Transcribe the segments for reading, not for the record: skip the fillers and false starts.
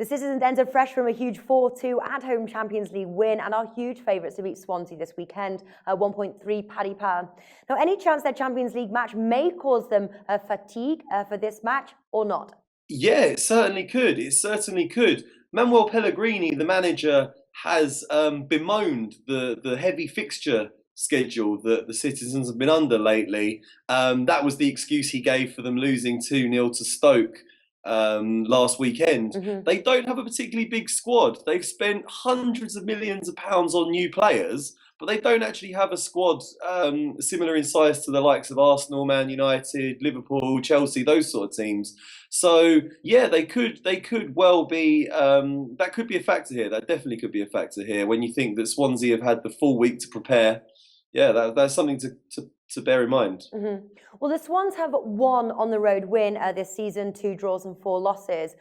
The Citizens entered fresh from a huge 4-2 at-home Champions League win and are huge favourites to beat Swansea this weekend, 1.3 paddy power. Now, any chance their Champions League match may cause them fatigue for this match or not? Yeah, it certainly could. It certainly could. Manuel Pellegrini, the manager, has bemoaned the heavy fixture schedule that the Citizens have been under lately. That was the excuse he gave for them losing 2-0 to Stoke last weekend. They don't have a particularly big squad. They've spent hundreds of millions of pounds on new players, but they don't actually have a squad similar in size to the likes of Arsenal, Man United, Liverpool, Chelsea, those sort of teams. So yeah, they could well be that could be a factor here. That definitely could be a factor here when you think that Swansea have had the full week to prepare. Yeah, that's something to bear in mind. Well, the Swans have one on the road win this season, 2 draws and 4 losses.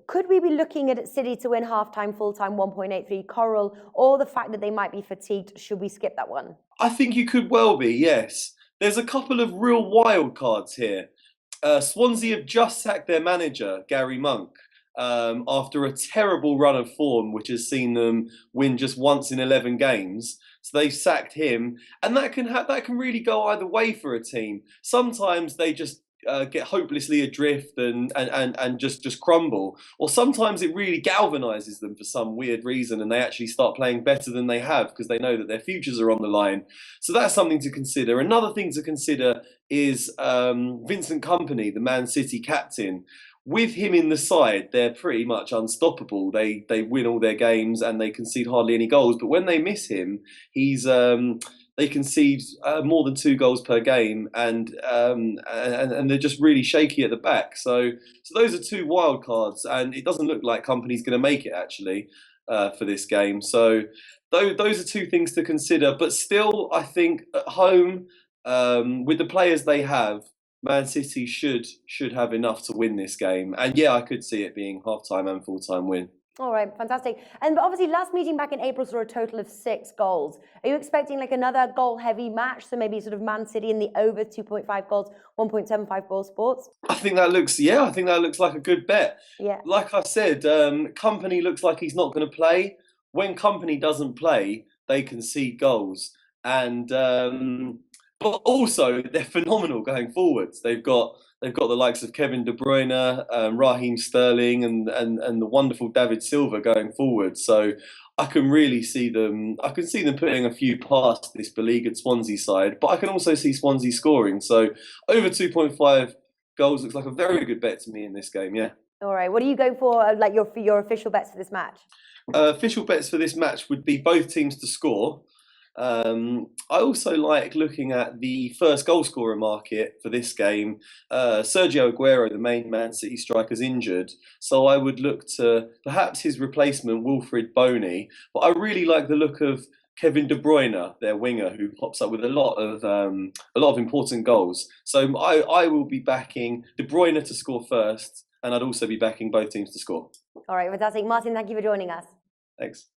Could we be looking at City to win half-time, full-time 1.83 Coral, or the fact that they might be fatigued? Should we skip that one? I think you could well be, yes. There's a couple of real wild cards here. Swansea have just sacked their manager, Gary Monk, after a terrible run of form, which has seen them win just once in 11 games. So they've sacked him, and that can really go either way for a team. Sometimes they just get hopelessly adrift and just crumble, or sometimes it really galvanises them for some weird reason, and they actually start playing better than they have because they know that their futures are on the line. So that's something to consider. Another thing to consider is Vincent Kompany, the Man City captain. With him in the side, they're pretty much unstoppable. They win all their games and they concede hardly any goals. But when they miss him, they concede more than 2 goals per game, and they're just really shaky at the back. So those are 2 wild cards, and it doesn't look like Kompany's going to make it actually for this game. So those are 2 things to consider. But still, I think at home, with the players they have, Man City should have enough to win this game. And yeah, I could see it being half-time and full-time win. All right, fantastic. And obviously, last meeting back in April saw a total of 6 goals. Are you expecting like another goal-heavy match? So maybe sort of Man City in the over 2.5 goals, 1.75 goal sports? I think that looks like a good bet. Yeah. Like I said, Kompany looks like he's not going to play. When Kompany doesn't play, they concede goals. And but also they're phenomenal going forwards. They've got the likes of Kevin De Bruyne, Raheem Sterling, and the wonderful David Silva going forward. So I can really see them. I can see them putting a few past this beleaguered Swansea side, but I can also see Swansea scoring. So over 2.5 goals looks like a very good bet to me in this game. Yeah. All right. What are you going for? Like your official bets for this match? Official bets for this match would be both teams to score. I also like looking at the first goal scorer market for this game. Sergio Aguero, the main Man City striker, is injured, so I would look to perhaps his replacement, Wilfried Boney. But I really like the look of Kevin De Bruyne, their winger, who pops up with a lot of important goals. So I will be backing De Bruyne to score first, and I'd also be backing both teams to score. All right, fantastic. Martin, thank you for joining us. Thanks.